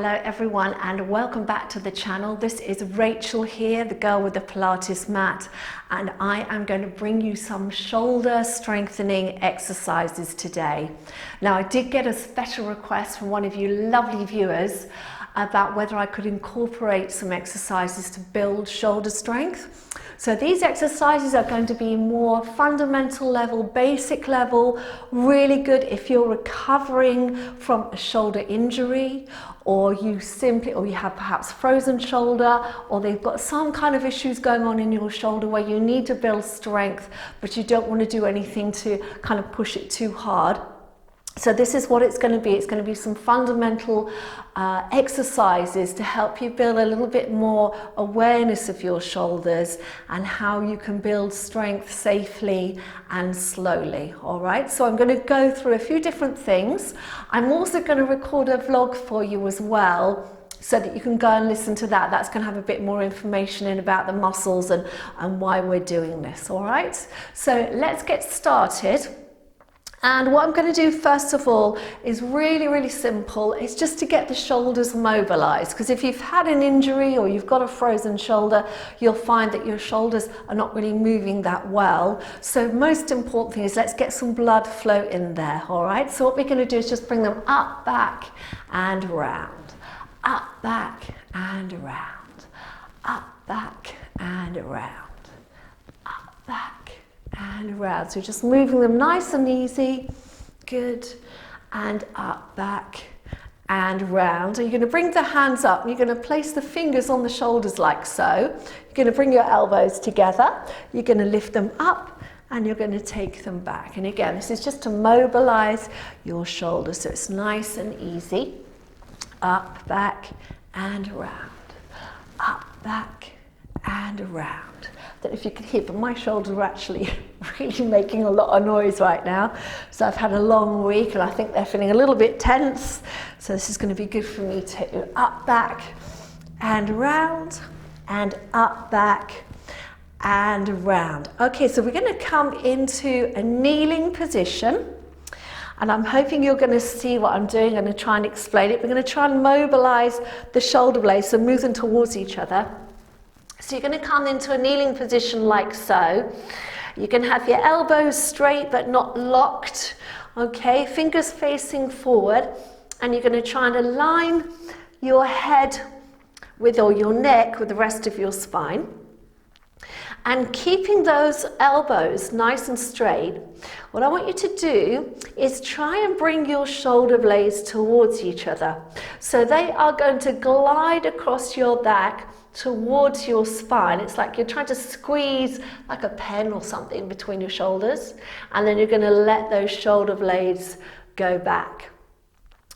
Hello everyone and welcome back to the channel. This is Rachel here, the girl with the Pilates mat, and I am going to bring you some shoulder strengthening exercises today. Now, I did get a special request from one of you lovely viewers about whether I could incorporate some exercises to build shoulder strength. So these exercises are going to be more fundamental level, basic level, really good if you're recovering from a shoulder injury, or you have perhaps frozen shoulder, or they've got some kind of issues going on in your shoulder where you need to build strength, but you don't want to do anything to kind of push it too hard. So this is what it's going to be. It's going to be some fundamental exercises to help you build a little bit more awareness of your shoulders and how you can build strength safely and slowly. All right, so I'm going to go through a few different things. I'm also going to record a vlog for you as well, so that you can go and listen to that. That's going to have a bit more information in about the muscles and why we're doing this. All right, so let's get started. And what I'm going to do first of all is really simple. It's just to get the shoulders mobilized, because if you've had an injury or you've got a frozen shoulder, you'll find that your shoulders are not really moving that well. So most important thing is let's get some blood flow in there. All right, so what we're going to do is just bring them up, back and round, up, back and round, up, back and round, up, back and round. So just moving them nice and easy. Good. And up, back and round. And you're going to bring the hands up and you're going to place the fingers on the shoulders like so. You're going to bring your elbows together. You're going to lift them up and you're going to take them back. And again, this is just to mobilize your shoulders so it's nice and easy. Up, back and round. Up, back and round. I don't know if you can hear, but my shoulders are actually really making a lot of noise right now. So I've had a long week and I think they're feeling a little bit tense. So this is going to be good for me to up, back and round, and up, back and round. Okay, so we're going to come into a kneeling position. And I'm hoping you're going to see what I'm doing. I'm going to try and explain it. We're going to try and mobilize the shoulder blades, so move them towards each other. So you're going to come into a kneeling position like so. You can have your elbows straight but not locked. Okay, fingers facing forward, and you're going to try and align your head or your neck with the rest of your spine. And keeping those elbows nice and straight, what I want you to do is try and bring your shoulder blades towards each other. So they are going to glide across your back towards your spine. It's like you're trying to squeeze like a pen or something between your shoulders, and then you're going to let those shoulder blades go back.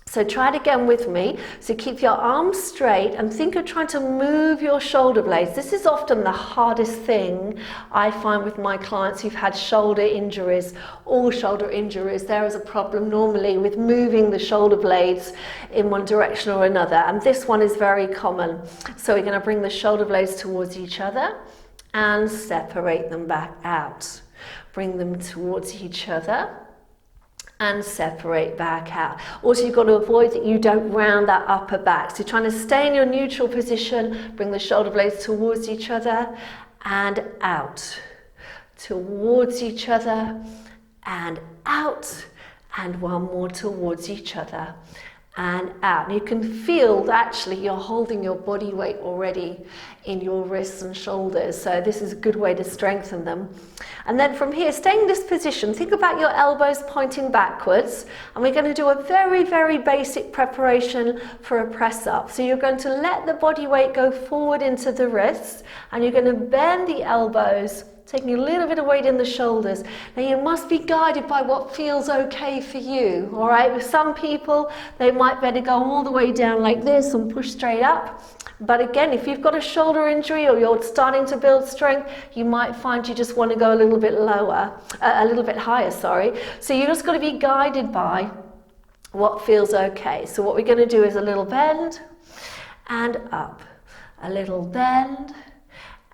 So try it again with me. So keep your arms straight and think of trying to move your shoulder blades. This is often the hardest thing I find with my clients who've had shoulder injuries. All shoulder injuries, there is a problem normally with moving the shoulder blades in one direction or another. And this one is very common. So we're going to bring the shoulder blades towards each other and separate them back out. Bring them towards each other and separate back out. Also, you've got to avoid that you don't round that upper back. So you're trying to stay in your neutral position, bring the shoulder blades towards each other and out. Towards each other and out. And one more towards each other and out. And you can feel that actually you're holding your body weight already in your wrists and shoulders. So this is a good way to strengthen them. And then from here, staying in this position, think about your elbows pointing backwards. And we're going to do a very basic preparation for a press up. So you're going to let the body weight go forward into the wrists, and you're going to bend the elbows, taking a little bit of weight in the shoulders. Now you must be guided by what feels okay for you, all right? With some people, they might better go all the way down like this and push straight up. But again, if you've got a shoulder injury or you're starting to build strength, you might find you just want to go a little bit higher, sorry. So you just got to be guided by what feels okay. So what we're going to do is a little bend and up, a little bend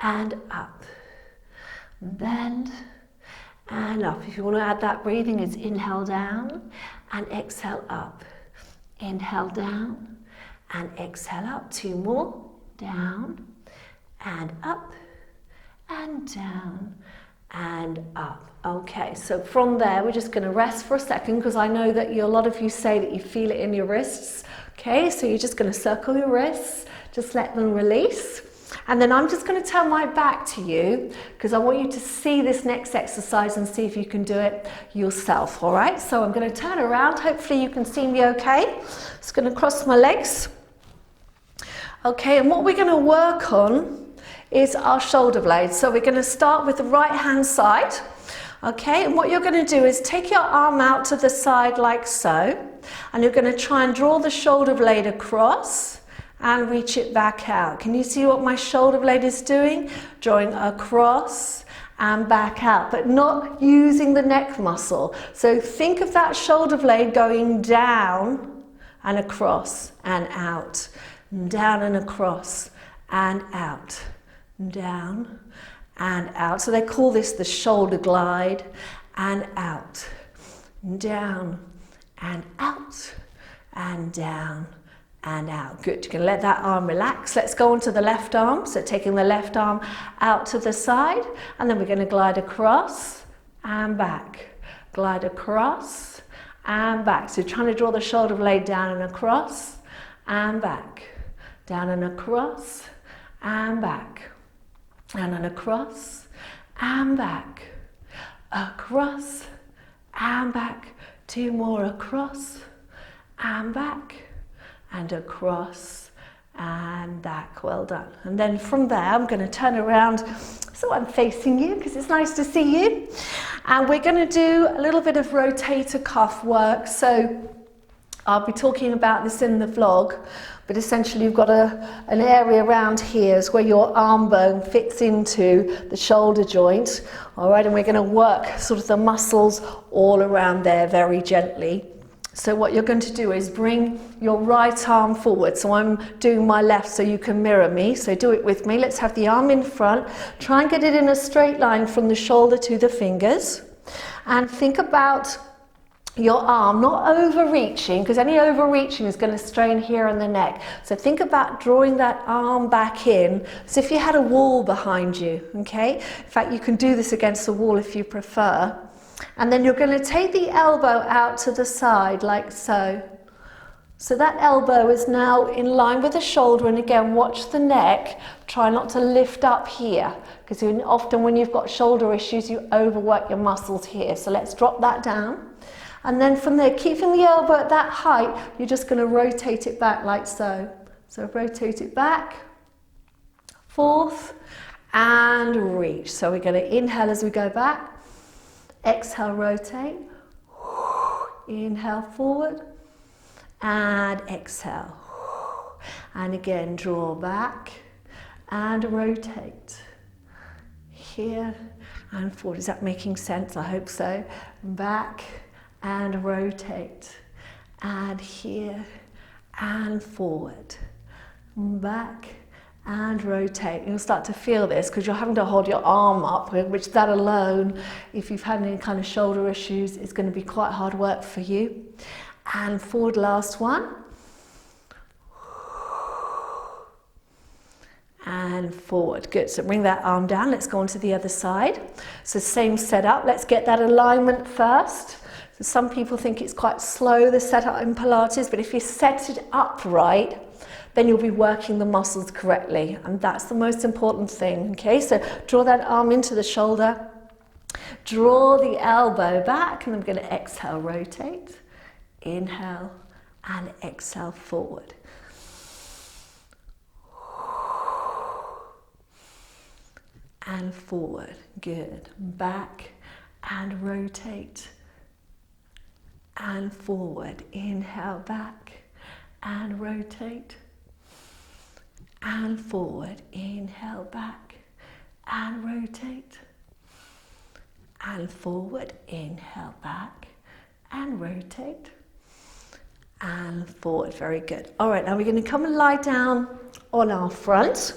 and up. Bend and up. If you want to add that breathing, it's inhale down and exhale up. Inhale down and exhale up. 2 more. Down and up and down and up. Okay, so from there we're just going to rest for a second, because I know that a lot of you say that you feel it in your wrists. Okay, so you're just going to circle your wrists, just let them release. And then I'm just going to turn my back to you, because I want you to see this next exercise and see if you can do it yourself. All right, so I'm going to turn around. Hopefully you can see me okay. Just going to cross my legs. Okay, and what we're going to work on is our shoulder blades. So we're going to start with the right hand side. Okay, and what you're going to do is take your arm out to the side like so, and you're going to try and draw the shoulder blade across and reach it back out. Can you see what my shoulder blade is doing? Drawing across and back out, but not using the neck muscle. So think of that shoulder blade going down and across and out, down and across and out, down and out. So they call this the shoulder glide, and out, down and out and down and out. Good, you can let that arm relax. Let's go on to the left arm. So taking the left arm out to the side, and then we're going to glide across and back, glide across and back. So trying to draw the shoulder blade down and across and back, down and across and back, down and across and back, across and back. 2 more, across and back and across and back. Well done. And then from there I'm going to turn around so I'm facing you, because it's nice to see you, and we're going to do a little bit of rotator cuff work. So I'll be talking about this in the vlog, but essentially you've got an area around here is where your arm bone fits into the shoulder joint. All right, and we're going to work sort of the muscles all around there very gently. So what you're going to do is bring your right arm forward. So I'm doing my left so you can mirror me. So do it with me. Let's have the arm in front. Try and get it in a straight line from the shoulder to the fingers. And think about your arm not overreaching, because any overreaching is going to strain here on the neck. So think about drawing that arm back in as if you had a wall behind you. Okay? In fact, you can do this against the wall if you prefer. And then you're going to take the elbow out to the side like so. So that elbow is now in line with the shoulder, and again watch the neck. Try not to lift up here, because often when you've got shoulder issues you overwork your muscles here. So let's drop that down. And then from there, keeping the elbow at that height, you're just going to rotate it back like so. So rotate it back, forth, and reach. So we're going to inhale as we go back. Exhale, rotate. Inhale, forward. And exhale. And again, draw back and rotate. Here and forward. Is that making sense? I hope so. Back and rotate, and here and forward, back and rotate. You'll start to feel this because you're having to hold your arm up, which that alone, if you've had any kind of shoulder issues, is going to be quite hard work for you. And forward, last one. And forward. Good. So bring that arm down. Let's go on to the other side. So same setup. Let's get that alignment first. So some people think it's quite slow, the setup in Pilates, but if you set it up right, then you'll be working the muscles correctly. And that's the most important thing. Okay, so draw that arm into the shoulder. Draw the elbow back, and I'm going to exhale, rotate. Inhale and exhale, forward. And forward. Good. Back and rotate. And forward. Inhale, back and rotate. And forward. Inhale, back and rotate. And forward. Inhale, back and rotate. And forward. Very good. All right, now we're going to come and lie down on our front.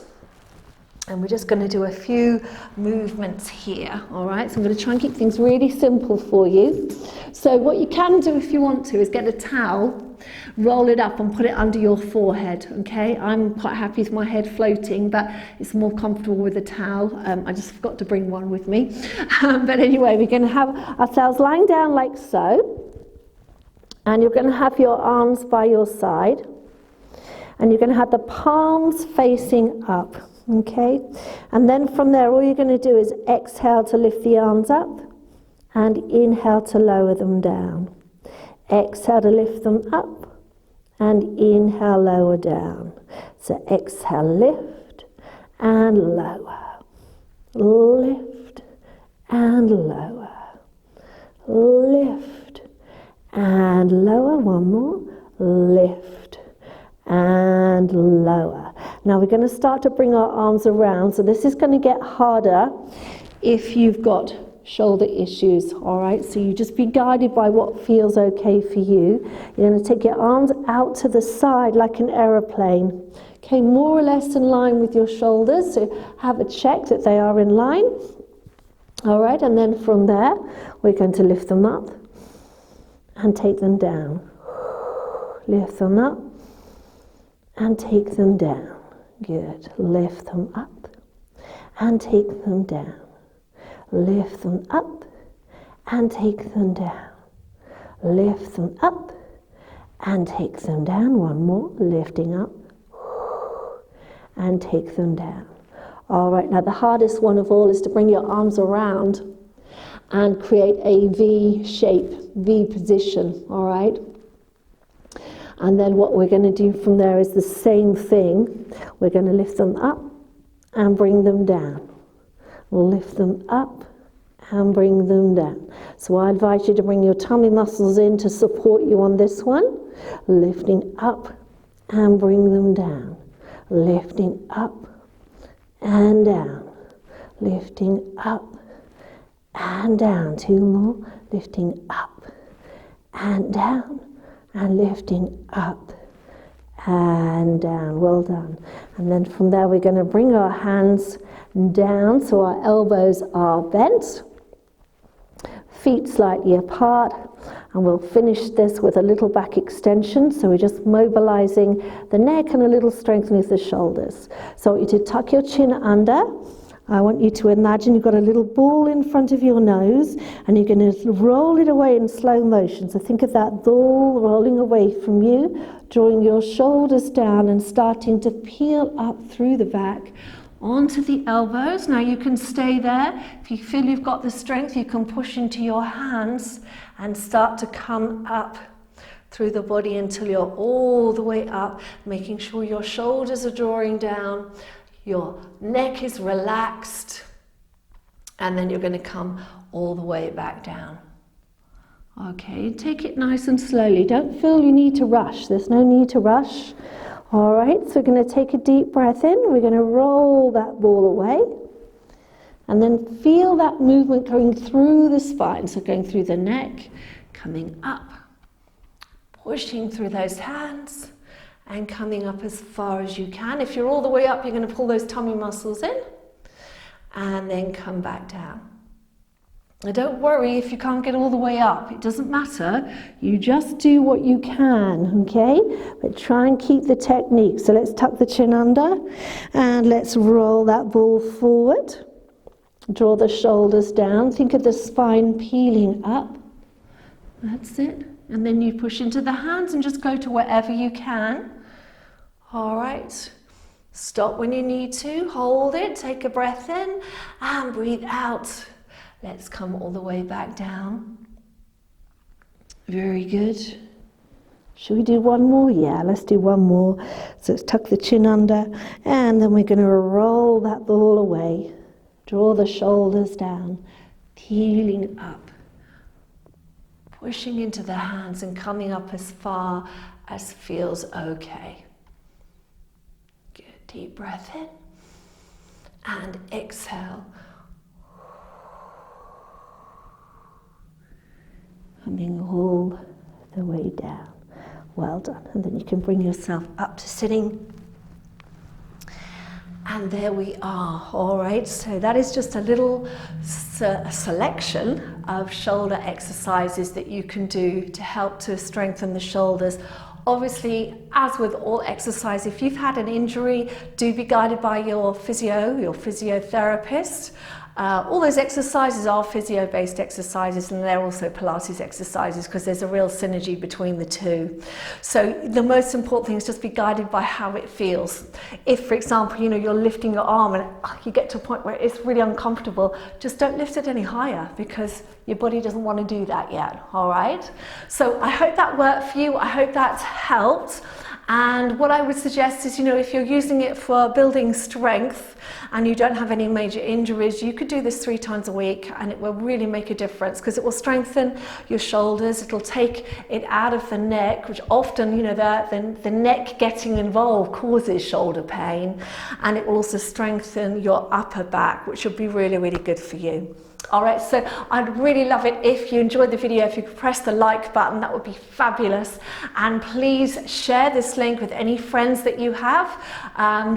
And we're just going to do a few movements here, all right? So I'm going to try and keep things really simple for you. So what you can do if you want to is get a towel roll it up and put it under your forehead, okay? I'm quite happy with my head floating, but it's more comfortable with a towel. I just forgot to bring one with me. But anyway, we're going to have ourselves lying down like so, and you're going to have your arms by your side, and you're going to have the palms facing up, okay? And then from there, all you're going to do is exhale to lift the arms up, and inhale to lower them down. Exhale to lift them up, and inhale, lower down. So exhale, lift, and lower. Lift, and lower. Lift, and lower. One more. Lift, and lower. Now we're going to start to bring our arms around. So this is going to get harder if you've got shoulder issues, all right? So you just be guided by what feels okay for you. You're going to take your arms out to the side like an aeroplane. Okay, more or less in line with your shoulders. So have a check that they are in line. All right, and then from there, we're going to lift them up and take them down. Lift them up and take them down. Good. Lift them up and take them down. Lift them up and take them down. Lift them up and take them down. One more. Lifting up and take them down. All right, now the hardest one of all is to bring your arms around and create a V shape, V position, all right? And then what we're going to do from there is the same thing. We're going to lift them up and bring them down. Lift them up and bring them down. So I advise you to bring your tummy muscles in to support you on this one. Lifting up and bring them down. Lifting up and down. Lifting up and down. Two more. Lifting up and down. And lifting up and down. Well done. And then from there we're going to bring our hands down so our elbows are bent, feet slightly apart, and we'll finish this with a little back extension. So we're just mobilizing the neck and a little strengthening of the shoulders. So I want you to tuck your chin under. I want you to imagine you've got a little ball in front of your nose and you're going to roll it away in slow motion. So think of that ball rolling away from you, drawing your shoulders down and starting to peel up through the back onto the elbows. Now you can stay there. If you feel you've got the strength, you can push into your hands and start to come up through the body until you're all the way up, making sure your shoulders are drawing down, your neck is relaxed, and then you're going to come all the way back down. Okay, take it nice and slowly. Don't feel you need to rush. There's no need to rush. All right, so we're going to take a deep breath in. We're going to roll that ball away. And then feel that movement going through the spine. So going through the neck, coming up, pushing through those hands, and coming up as far as you can. If you're all the way up, you're going to pull those tummy muscles in and then come back down. Now don't worry if you can't get all the way up. It doesn't matter. You just do what you can, okay? But try and keep the technique. So let's tuck the chin under and let's roll that ball forward. Draw the shoulders down. Think of the spine peeling up. That's it. And then you push into the hands and just go to wherever you can. All right. Stop when you need to. Hold it. Take a breath in and breathe out. Let's come all the way back down. Very good. Should we do one more? Yeah, let's do one more. So let's tuck the chin under and then we're going to roll that ball away. Draw the shoulders down, peeling up. Pushing into the hands and coming up as far as feels okay. Good, deep breath in and exhale. Coming all the way down. Well done. And then you can bring yourself up to sitting. And there we are. All right, so that is just a little selection of shoulder exercises that you can do to help to strengthen the shoulders. Obviously, as with all exercise, if you've had an injury, do be guided by your physiotherapist. All those exercises are physio-based exercises, and they're also Pilates exercises because there's a real synergy between the two. So the most important thing is just be guided by how it feels. If, for example, you're lifting your arm and you get to a point where it's really uncomfortable, just don't lift it any higher because your body doesn't want to do that yet, all right? So I hope that worked for you. I hope that's helped. And what I would suggest is, if you're using it for building strength and you don't have any major injuries, you could do this 3 times a week and it will really make a difference because it will strengthen your shoulders. It'll take it out of the neck, which often, the neck getting involved causes shoulder pain, and it will also strengthen your upper back, which will be really, really good for you. All right, so I'd really love it if you enjoyed the video, if you could press the like button, that would be fabulous. And please share this link with any friends that you have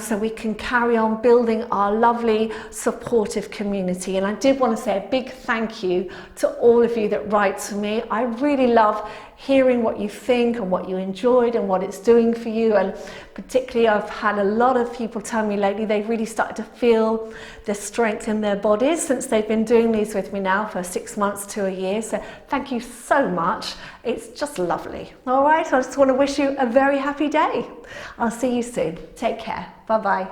so we can carry on building our lovely supportive community. And I did want to say a big thank you to all of you that write to me. I really love hearing what you think and what you enjoyed and what it's doing for you. And particularly I've had a lot of people tell me lately they've really started to feel the strength in their bodies since they've been doing these with me now for 6 months to a year. So thank you so much. It's just lovely. All right, I just want to wish you a very happy day. I'll see you soon. Take care. Bye-bye.